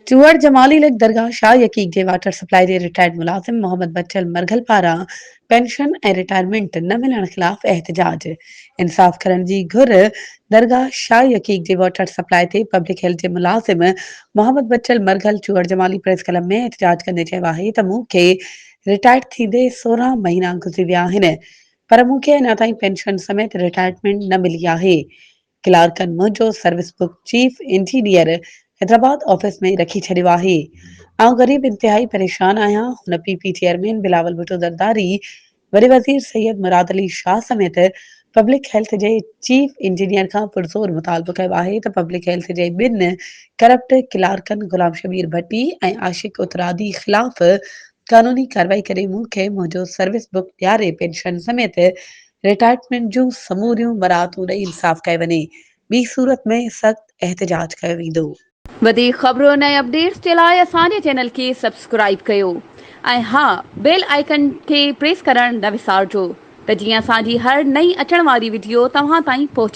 चूअड़ जमाली लग दरगाह शाह यकीक जे water supply जे retired मुलाज़िम मोहम्मद बच्चल मरघल पारां पेंशन ऐं रिटायरमेंट न मिलण ख़िलाफ़ एहतजाज। इंसाफ़ करण जी घुर। दरगाह शाह यकीक जे वाटर सप्लाई ते पब्लिक हेल्थ जे मुलाज़िम मोहम्मद बच्चल मरघल चूअड़ जमाली प्रेस क्लब में एहतजाज कंदे चयो आहे त मूंखे रिटायर्ड थींदे 16 महीना गुज़री विया आहिनि, पर मूंखे अञा ताईं पेंशन समेत रिटायरमेंट न मिली आहे। क्लार्कनि मुंहिंजो service book chief engineer Hyderabad office में रखी छॾियो आहे। आउं ग़रीब इंतिहाई परेशान आहियां। हुन पीपी चेयरमैन बिलावल भुट्टो ज़रदारी, वरी वज़ीर सैयद मुराद अली शाह समेत पब्लिक हेल्थ जे चीफ इंजीनियर खां पुरज़ोर मुतालबो कयो आहे त पब्लिक हेल्थ जे ॿिनि करप्ट क्लार्कनि गुलाम शबीर भट्टी ऐं आशिक उत्तरादी ख़िलाफ़ कानूनी कार्रवाई करे मूंखे मुंहिंजो सर्विस बुक ॾियारे पेंशन समेत रिटायरमेंट जूं समूरियूं बरातूं ॾेई इंसाफ़ कयो वञे। ॿी सूरत में सख़्त एहतजाज कयो वेंदो। वधीक ख़बरुनि ऐं अपडेट्स जे लाइ असांजे चैनल खे सब्सक्राइब कयो ऐं हा, बेल आइकन खे प्रेस करणु न विसारिजो त जीअं असांजी हर नई अचण वारी वीडियो तव्हां ताईं पहुची